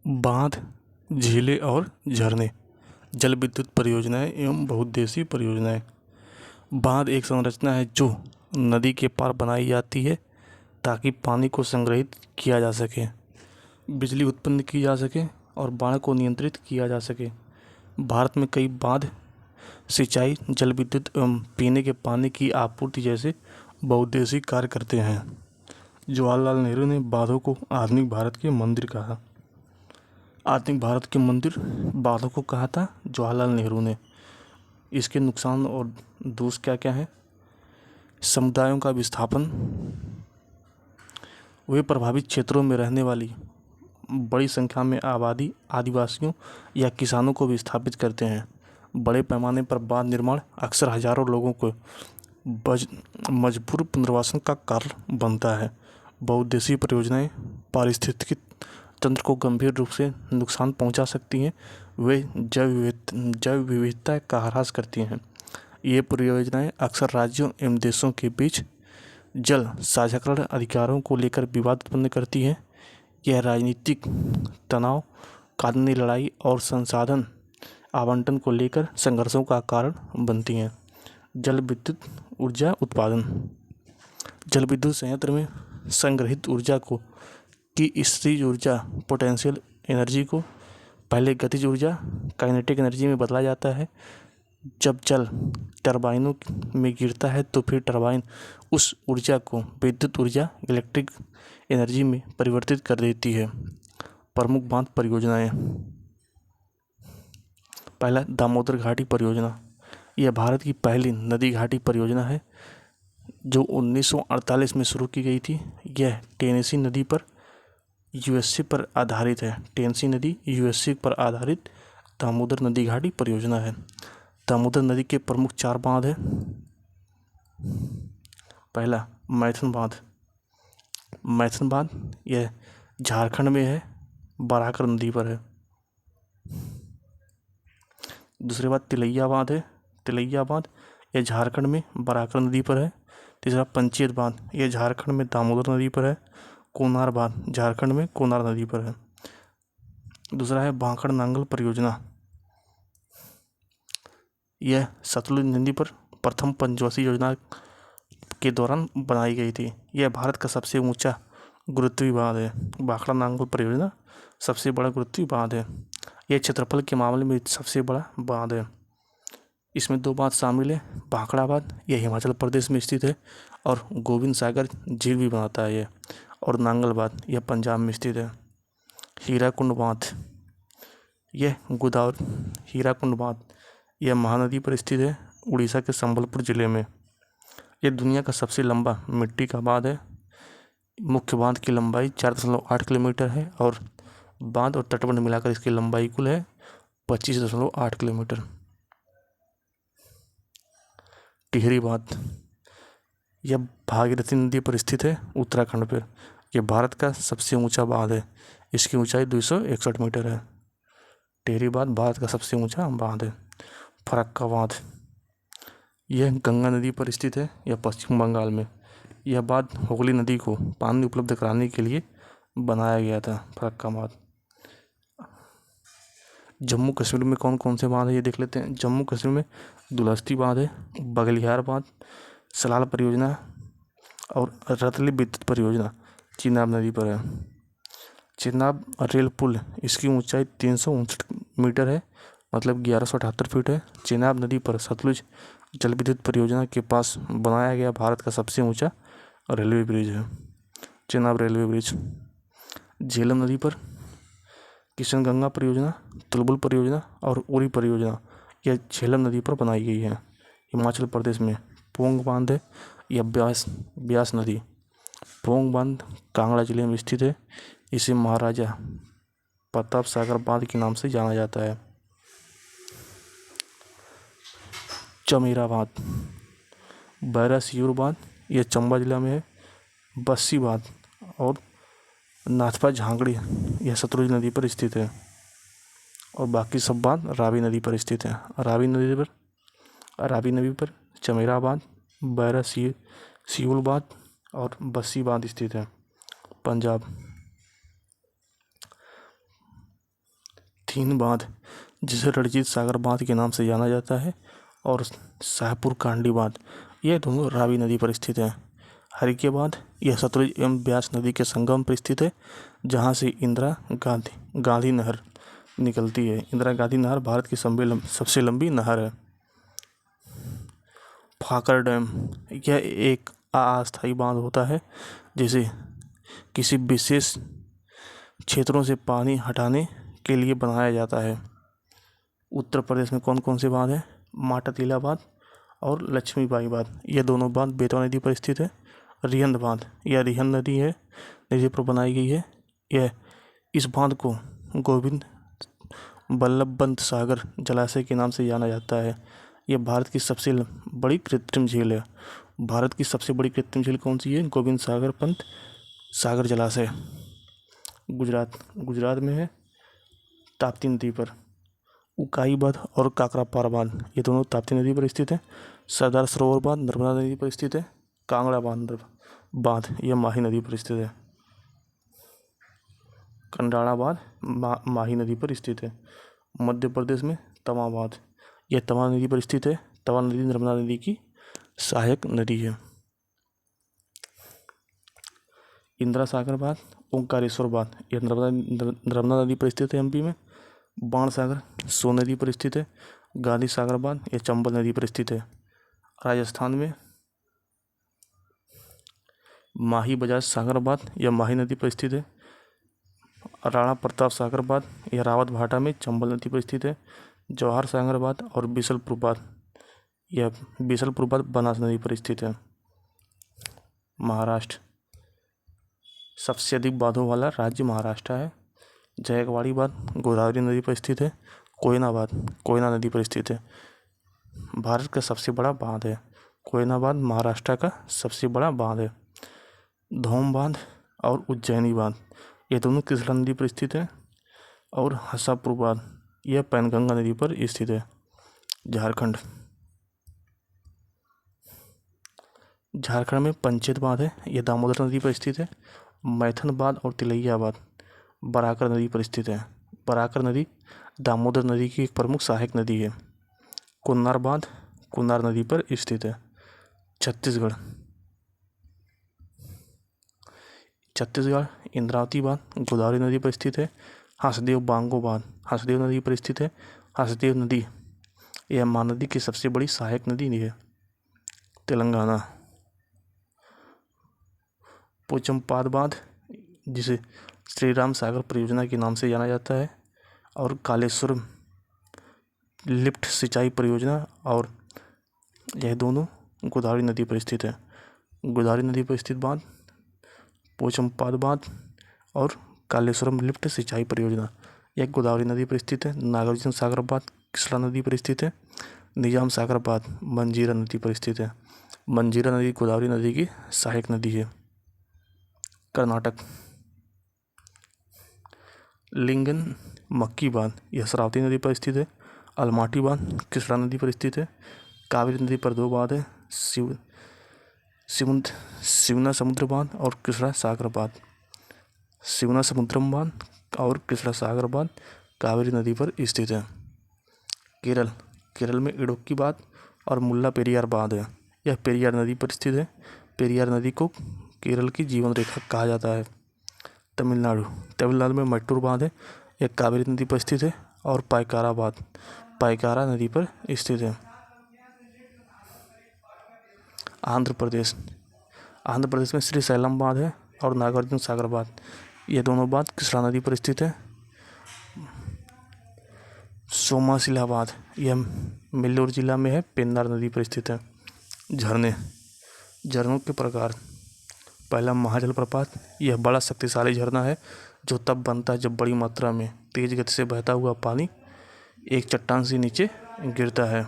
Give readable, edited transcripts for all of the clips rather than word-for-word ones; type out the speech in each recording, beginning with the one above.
बांध, झीलें और झरने, जल विद्युत परियोजनाएं एवं बहुउद्देशीय परियोजनाएं। बांध एक संरचना है जो नदी के पार बनाई जाती है ताकि पानी को संग्रहित किया जा सके, बिजली उत्पन्न की जा सके और बाढ़ को नियंत्रित किया जा सके। भारत में कई बांध सिंचाई, जल विद्युत एवं पीने के पानी की आपूर्ति जैसे बहुउद्देशीय कार्य करते हैं। जवाहरलाल नेहरू ने बांधों को आधुनिक भारत के मंदिर कहा। आधुनिक भारत के मंदिर बांधों को कहा था जवाहरलाल नेहरू ने। इसके नुकसान और दोष क्या क्या हैं? समुदायों का विस्थापन, वे प्रभावित क्षेत्रों में रहने वाली बड़ी संख्या में आबादी, आदिवासियों या किसानों को विस्थापित करते हैं। बड़े पैमाने पर बांध निर्माण अक्सर हजारों लोगों को मजबूर पुनर्वासन का कारण बनता है। बहुउद्देशीय परियोजनाएं पारिस्थितिकी तंत्र को गंभीर रूप से नुकसान पहुंचा सकती हैं। वे जैव विविधता का ह्रास करती हैं। ये परियोजनाएं अक्सर राज्यों एवं देशों के बीच जल साझाकरण अधिकारों को लेकर विवाद उत्पन्न करती हैं। यह राजनीतिक तनाव, कानूनी लड़ाई और संसाधन आवंटन को लेकर संघर्षों का कारण बनती हैं। जल विद्युत ऊर्जा उत्पादन, जल विद्युत संयंत्र में संग्रहित ऊर्जा को की स्थितिज ऊर्जा पोटेंशियल एनर्जी को पहले गतिज ऊर्जा काइनेटिक एनर्जी में बदला जाता है। जब जल टरबाइनों में गिरता है तो फिर टरबाइन उस ऊर्जा को विद्युत ऊर्जा इलेक्ट्रिक एनर्जी में परिवर्तित कर देती है। प्रमुख बांध परियोजनाएं, पहला दामोदर घाटी परियोजना। यह भारत की पहली नदी घाटी परियोजना है जो 1948 में शुरू की गई थी। यह टेनेसी नदी पर यूएसए पर आधारित है। टेनेसी नदी यूएसए पर आधारित दामोदर नदी घाटी परियोजना है। दामोदर नदी के प्रमुख 4 बांध हैं। पहला मैथन बांध। मैथन बांध यह झारखंड में है, बराकर नदी पर है। दूसरी बात तिलैया बांध है। तिलैया बांध यह झारखंड में बराकर नदी पर है। तीसरा पंचेत बांध, यह झारखंड में दामोदर नदी पर है। कोनार बांध झारखंड में कोनार नदी पर है। दूसरा है भाखड़ नांगल परियोजना। यह सतलुज नदी पर प्रथम पंचवर्षीय योजना के दौरान बनाई गई थी। यह भारत का सबसे ऊंचा गुरुत्वीय बांध है। भाखड़ा नांगल परियोजना सबसे बड़ा गुरुत्वीय बांध है। यह क्षेत्रफल के मामले में सबसे बड़ा बांध है। इसमें 2 बांध शामिल है। भाखड़ा बांध यह हिमाचल प्रदेश में स्थित है और गोविंद सागर झील भी बनाता है यह। और नांगल बांध यह पंजाब में स्थित है। हीराकुंड बांध, यह गोदावरी हीराकुंड बांध यह महानदी पर स्थित है, उड़ीसा के संबलपुर जिले में। यह दुनिया का सबसे लंबा मिट्टी का बांध है। मुख्य बांध की लंबाई 4.8 किलोमीटर है और बांध और तटबंध मिलाकर इसकी लंबाई कुल है 25.8 किलोमीटर। टिहरी बांध, यह भागीरथी नदी पर स्थित है, उत्तराखंड पर। यह भारत का सबसे ऊंचा बांध है। इसकी ऊंचाई 261 मीटर है। टिहरी बांध भारत का सबसे ऊंचा बांध है। फरक्का बांध, यह गंगा नदी पर स्थित है। यह पश्चिम बंगाल में। यह बांध हुगली नदी को पानी उपलब्ध कराने के लिए बनाया गया था। फरक्का बांध। जम्मू कश्मीर में कौन कौन से बांध है ये देख लेते हैं। जम्मू कश्मीर में दुलस्ती बांध है, बगलिहार बांध, सलाल परियोजना और रतली विद्युत परियोजना चिनाब नदी पर है। चिनाब रेल पुल, इसकी ऊंचाई 359 मीटर है, मतलब 1178 फीट है। चिनाब नदी पर सतलुज जल विद्युत परियोजना के पास बनाया गया भारत का सबसे ऊंचा रेलवे ब्रिज है, चिनाब रेलवे ब्रिज। झेलम नदी पर किशन गंगा परियोजना, तुलबुल परियोजना और उरी परियोजना यह झेलम नदी पर बनाई गई है। हिमाचल प्रदेश में पोंग बांध है, यह ब्यास नदी। पोंग बांध कांगड़ा जिले में स्थित है। इसे महाराजा प्रताप सागर बांध के नाम से जाना जाता है। चमेरा बांध, बैरासियूर बांध यह चंबा जिला में है। बस्सी बांध और नाथपा झांगड़ी यह सतलुज नदी पर स्थित है और बाकी सब बांध रावी नदी पर स्थित है। रावी नदी पर चमेरा बांध, बैरासियूर बांध और बस्सी बांध स्थित है। पंजाब, तीन बांध, जिसे रणजीत सागर बांध के नाम से जाना जाता है, और शाहपुर कांडी बांध, ये दोनों रावी नदी पर स्थित हैं। हरिके बांध, यह सतलुज एवं ब्यास नदी के संगम पर स्थित है, जहाँ से इंदिरा गांधी नहर निकलती है। इंदिरा गांधी नहर भारत की सबसे लंबी नहर है। फाकर डैम, यह एक अस्थायी बांध होता है जिसे किसी विशेष क्षेत्रों से पानी हटाने के लिए बनाया जाता है। उत्तर प्रदेश में कौन कौन से बांध हैं? माटातीला बांध और लक्ष्मीबाई बांध, ये दोनों बांध बेतवा नदी पर स्थित है। रिहंद बांध, यह रिहंद नदी पर बनाई गई है। यह इस बांध को गोविंद बल्लभ पंत सागर जलाशय के नाम से जाना जाता है। यह भारत की सबसे बड़ी कृत्रिम झील है। भारत की सबसे बड़ी कृत्रिम झील कौन सी है? गोविंद सागर पंत सागर जलाशय, गुजरात में है, ताप्ती नदी पर। उकाई बांध और काकरापार बांध, ये दोनों ताप्ती नदी पर स्थित है। सरदार सरोवर बांध नर्मदा नदी पर स्थित है। कांगड़ा बांध यह माही नदी पर स्थित है। कंडाला बांध माही नदी पर स्थित है। मध्य प्रदेश में तवा बांध, यह तवा नदी पर स्थित है। तवा नदी नर्मदा नदी की सहायक नदी है। इंदिरा सागर बांध, ओंकारेश्वर बांध, यह नर्मदा नदी पर स्थित है एमपी में। बाण सागर सोन नदी पर स्थित है। गांधी सागर बांध, यह चंबल नदी पर स्थित है। राजस्थान में माही बजाज सागर बांध, यह माही नदी पर स्थित है। राणा प्रताप सागर बांध, यह रावत भाटा में चंबल नदी पर स्थित है। जवाहर सागर बांध और बीसलपुर बांध, यह बीसलपुर बांध बनास नदी पर स्थित है। महाराष्ट्र, सबसे अधिक बांधों वाला राज्य महाराष्ट्र है। जायकवाड़ी बांध गोदावरी नदी पर स्थित है। कोयना बांध कोयना नदी पर स्थित है। भारत का सबसे बड़ा बांध है। कोयना बांध महाराष्ट्र का सबसे बड़ा बांध है। धौम बांध और उज्जैनी बांध, ये दोनों कृष्णा नदी पर स्थित है। और हसापुर बांध, यह पैनगंगा नदी पर स्थित है। झारखंड में पंचेत बांध है, यह दामोदर नदी पर स्थित है। मैथन बांध और तिलैया बांध बराकर नदी पर स्थित है। बराकर नदी दामोदर नदी की एक प्रमुख सहायक नदी है। कुन्नार बांध कुन्नार नदी पर स्थित है। छत्तीसगढ़ इंद्रावती बांध गोदावरी नदी पर स्थित है। हसदेव बांगो बांध हसदेव नदी पर स्थित है। हसदेव नदी यह महानदी की सबसे बड़ी सहायक नदी है। तेलंगाना, पोचमपाद बांध, जिसे श्री राम सागर परियोजना के नाम से जाना जाता है, और कालेश्वरम लिफ्ट सिंचाई परियोजना, और यह दोनों गोदावरी नदी पर स्थित है। गोदावरी नदी पर स्थित बांध पोचमपाद बांध और कालेश्वरम लिफ्ट सिंचाई परियोजना, यह गोदावरी नदी पर स्थित है। नागार्जुन सागर बांध कृष्णा नदी पर स्थित है। निजाम सागर बांध मंजीरा नदी पर स्थित है। मंजीरा नदी गोदावरी नदी की सहायक नदी है। कर्नाटक, लिंगन मक्की बांध, यह शरावती नदी पर स्थित है। अलमाटी बांध कृष्णा नदी पर स्थित है। कावेरी नदी पर दो बांध है, शिवना समुद्र बांध और कृष्णा सागर बांध। शिवना समुद्रम बांध और कृष्णा सागर बांध कावेरी नदी पर स्थित है। केरल में इडुक्की बांध और मुल्ला पेरियार बांध है, यह पेरियार नदी पर स्थित है। पेरियार नदी को केरल की जीवन रेखा कहा जाता है। तमिलनाडु में मट्टूर बांध है, यह कावेरी नदी पर स्थित है। और पायकारा बांध पायकारा नदी पर स्थित है। आंध्र प्रदेश में श्रीशैलम बांध है और नागार्जुन सागर बांध, ये दोनों बांध कृष्णा नदी पर स्थित है। सोमाशिला बांध, यह मिल्लोर जिला में है, पेन्नार नदी पर स्थित है। झरनों के प्रकार, पहला महाजलप्रपात, यह बड़ा शक्तिशाली झरना है जो तब बनता है जब बड़ी मात्रा में तेज गति से बहता हुआ पानी एक चट्टान से नीचे गिरता है।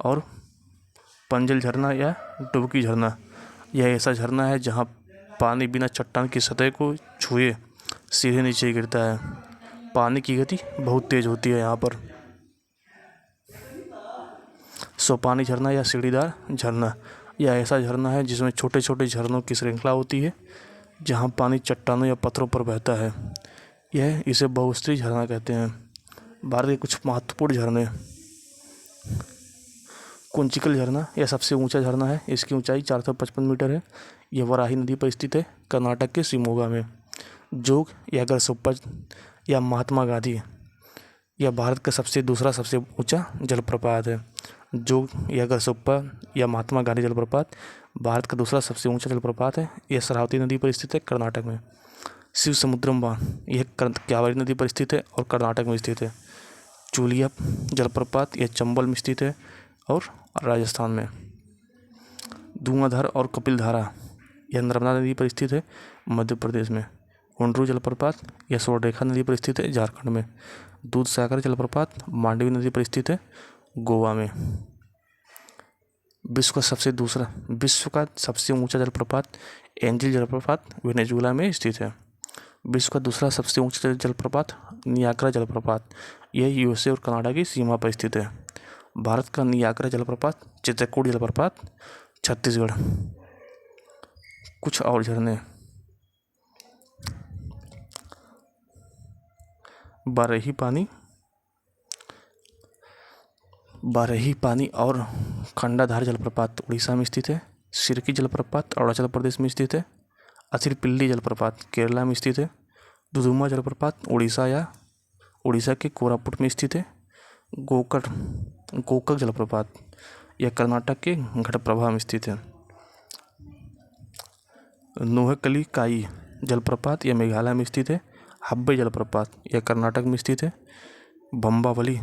और पंजल झरना या डुबकी झरना, यह ऐसा झरना है जहाँ पानी बिना चट्टान की सतह को छुए सीधे नीचे गिरता है। पानी की गति बहुत तेज होती है यहाँ पर। सोपानी झरना या सीढ़ीदार झरना, यह ऐसा झरना है जिसमें छोटे छोटे झरनों की श्रृंखला होती है जहाँ पानी चट्टानों या पत्थरों पर बहता है। इसे बहुस्तरीय झरना कहते हैं। भारत के कुछ महत्वपूर्ण झरने। कुंचिकल झरना यह सबसे ऊंचा झरना है। इसकी ऊंचाई 455 मीटर है। यह वराही नदी पर स्थित है, कर्नाटक के शिमोगा में। जोग या गरसोप्पा या महात्मा गांधी यह भारत का दूसरा सबसे ऊंचा जलप्रपात है। जोग या गरसोप्पा या महात्मा गांधी जलप्रपात भारत का दूसरा सबसे ऊंचा जलप्रपात है। यह शरावती नदी पर स्थित है, कर्नाटक में। शिव समुद्रम बांध यह कावेरी नदी पर स्थित है और कर्नाटक में स्थित है। चूलिया जलप्रपात यह चंबल में स्थित है और राजस्थान में। धुआंधार और कपिलधारा यह नर्मदा नदी पर स्थित है, मध्य प्रदेश में। हुंड्रू जलप्रपात यह स्वर्णरेखा नदी पर स्थित है, झारखंड में। दूधसागर जलप्रपात मांडवी नदी पर स्थित है, गोवा में। विश्व का सबसे ऊंचा जलप्रपात एंजिल जलप्रपात वेनेजुएला में स्थित है। विश्व का दूसरा सबसे ऊंचा जलप्रपात नियाग्रा जलप्रपात यह यूएसए और कनाडा की सीमा पर स्थित है। भारत का नियाग्रा जलप्रपात चित्रकूट जलप्रपात छत्तीसगढ़। कुछ और झरने। बारही पानी और खंडाधार जलप्रपात उड़ीसा में स्थित है। सिरकी जलप्रपात अरुणाचल प्रदेश में स्थित है। अथिरपिल्ली जलप्रपात केरला में स्थित है। दुदुमा जलप्रपात उड़ीसा के कोरापुट में स्थित है। गोकक जलप्रपात यह कर्नाटक के घटप्रभा में स्थित है। नोहकली काई जलप्रपात यह मेघालय में स्थित है। हब्बे जलप्रपात यह कर्नाटक में स्थित है। बम्बावली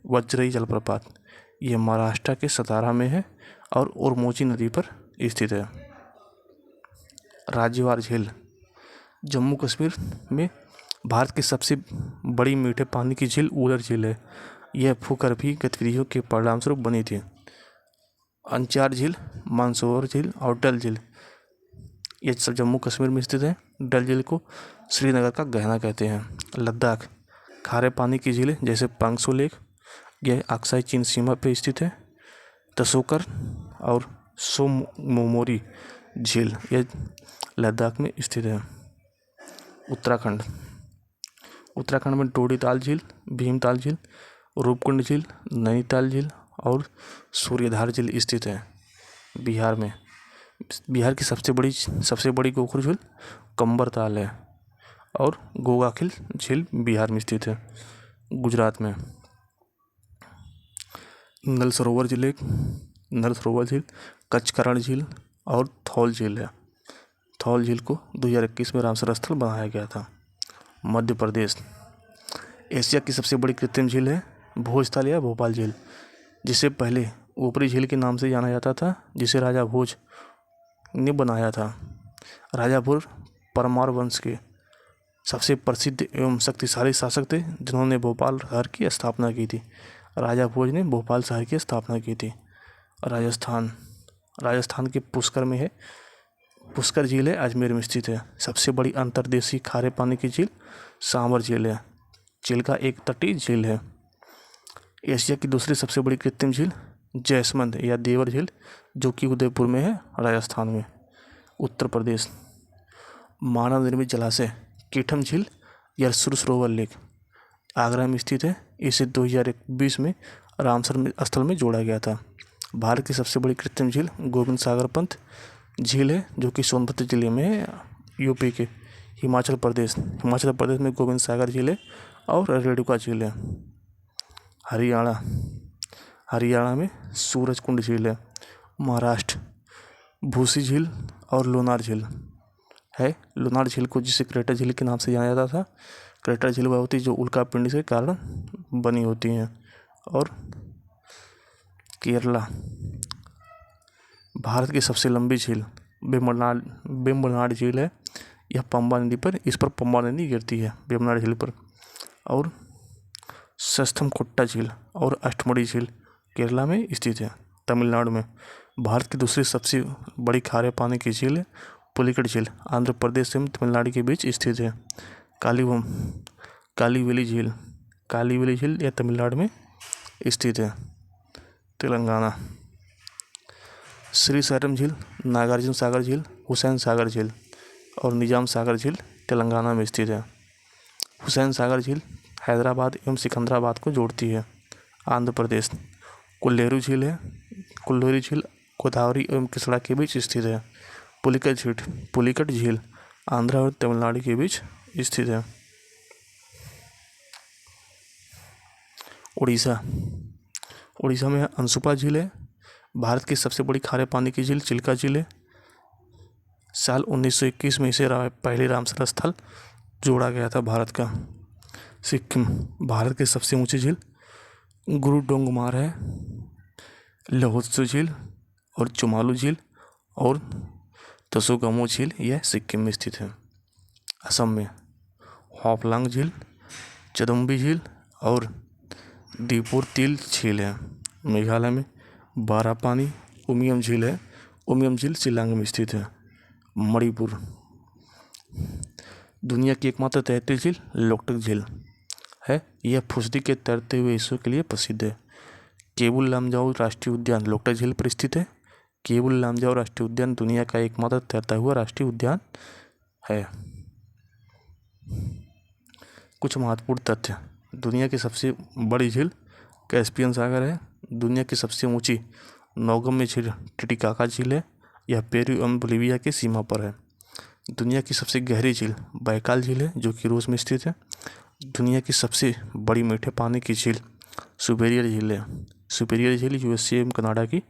वज्रई जलप्रपात यह महाराष्ट्र के सतारा में है और उरमोची नदी पर स्थित है। राज्यवार झील जम्मू कश्मीर में भारत की सबसे बड़ी मीठे पानी की झील उलर झील है। यह भूगर्भीय गतिविधियों के परिणामस्वरूप बनी थी। अंचार झील, मंदसौर झील और डल झील ये सब जम्मू कश्मीर में स्थित है। डल झील को श्रीनगर का गहना कहते हैं। लद्दाख खारे पानी की झील जैसे पांगसो लेक यह अक्साई चीन सीमा पर स्थित है। तसोकर और सोमोमोरी झील यह लद्दाख में स्थित है। उत्तराखंड में डोडीताल झील, भीमताल झील, रूपकुंड झील, नैनीताल झील और सूर्यधार झील स्थित है। बिहार की सबसे बड़ी गोखुर झील कंबरताल है और गोगाखिल झील बिहार में स्थित है। गुजरात में नल सरोवर झील, कचकरण झील और थौल झील है। थौल झील को 2021 में रामसर स्थल बनाया गया था। मध्य प्रदेश एशिया की सबसे बड़ी कृत्रिम झील है भोजताल या भोपाल झील, जिसे पहले ऊपरी झील के नाम से जाना जाता था, जिसे राजा भोज ने बनाया था। राजा भोज परमार वंश के सबसे प्रसिद्ध एवं शक्तिशाली शासक थे, जिन्होंने भोपाल शहर की स्थापना की थी। राजा भोज ने भोपाल शहर की स्थापना की थी। राजस्थान के पुष्कर में है। पुष्कर झील है, अजमेर में स्थित है। सबसे बड़ी अंतर्देशीय खारे पानी की झील सांवर झील है। चिल्का एक तटीय झील है। एशिया की दूसरी सबसे बड़ी कृत्रिम झील जैसमंद या देवर झील, जो कि उदयपुर में है, राजस्थान में। उत्तर प्रदेश मानव निर्मित जलाशय कीठम झील या सुरसरोवर लेक आगरा में स्थित है। इसे 2020 में रामसर स्थल में जोड़ा गया था। भारत की सबसे बड़ी कृत्रिम झील गोविंद सागर पंत झील है, जो कि सोनभद्र जिले में है, यूपी के। हिमाचल प्रदेश में गोविंद सागर झील है और रेणुका झील है। हरियाणा में सूरजकुंड झील है। महाराष्ट्र भूसी झील और लोनार झील है। लोनार झील को जिसे क्रेटर झील के नाम से जाना जाता था। क्रेटर झील वह होती है जो उल्कापिंड के कारण बनी होती हैं। और केरला भारत की सबसे लंबी झील वेम्बनाड झील है। यह पंबा नदी पर पंबा नदी गिरती है वेम्बनाड झील पर। और सस्थमकोट्टा झील और अष्टमुडी झील केरला में स्थित है। तमिलनाडु में भारत की दूसरी सबसे बड़ी खारे पानी की झील है पुलिकट झील, आंध्र प्रदेश एवं तमिलनाडु के बीच स्थित है। कालीवेली झील यह तमिलनाडु में स्थित है। तेलंगाना श्रीशैलम झील, नागार्जुन सागर झील, हुसैन सागर झील और निजाम सागर झील तेलंगाना में स्थित है। हुसैन सागर झील हैदराबाद एवं सिकंदराबाद को जोड़ती है। आंध्र प्रदेश कोल्लेरू झील है। कोल्लेरू झील गोदावरी एवं कृष्णा के बीच स्थित है। पुलिकट झील आंध्र और तमिलनाडु के बीच स्थित है। उड़ीसा में अंशुपा झील है। भारत की सबसे बड़ी खारे पानी की झील चिल्का झील है। साल 1921 में इसे पहले रामसर स्थल जोड़ा गया था भारत का। सिक्किम भारत की सबसे ऊंची झील गुरु डोंगमार है। लोहोत्सु झील और चुमालू झील और तसोगमो झील यह सिक्किम में स्थित है। असम में हाफलांग झील, चदुम्बी झील और दीपुर तिल झील है। मेघालय में बारापानी उमियम झील है। उमियम झील शिलांग में स्थित है। मणिपुर दुनिया की एकमात्र तैरती झील लोकटक झील है। यह फुसदी के तैरते हुए हिस्सों के लिए प्रसिद्ध है। केबुल लामजाओ राष्ट्रीय उद्यान लोकटक झील पर स्थित है। केबुल लामजाओ राष्ट्रीय उद्यान दुनिया का एकमात्र तैरता हुआ राष्ट्रीय उद्यान है। कुछ महत्वपूर्ण तथ्य। दुनिया की सबसे बड़ी झील कैस्पियन सागर है। दुनिया की सबसे ऊंची नौगम्य झील टिटिकाका झील है। यह पेरू एवं बोलिविया की सीमा पर है। दुनिया की सबसे गहरी झील बैकाल झील है जो कि रूस में स्थित है। दुनिया की सबसे बड़ी मीठे पानी की झील सुपेरियर झील है। सुपेरियर झील यूएसए एवं कनाडा की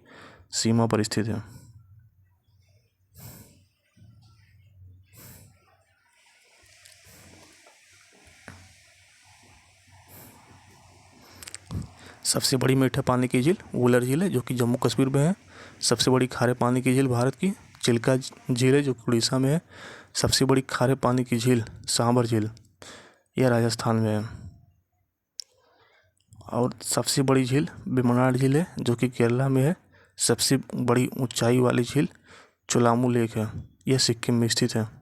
सीमा पर स्थित है। सबसे बड़ी मीठे पानी की झील वुलर झील है जो कि जम्मू कश्मीर में है। सबसे बड़ी खारे पानी की झील भारत की चिल्का झील है जो कि उड़ीसा में है। सबसे बड़ी खारे पानी की झील सांभर झील यह राजस्थान में है। और सबसे बड़ी झील वेम्बनाड झील है जो कि केरला में है। सबसे बड़ी ऊंचाई वाली झील चोलामू लेक है। यह सिक्किम में स्थित है।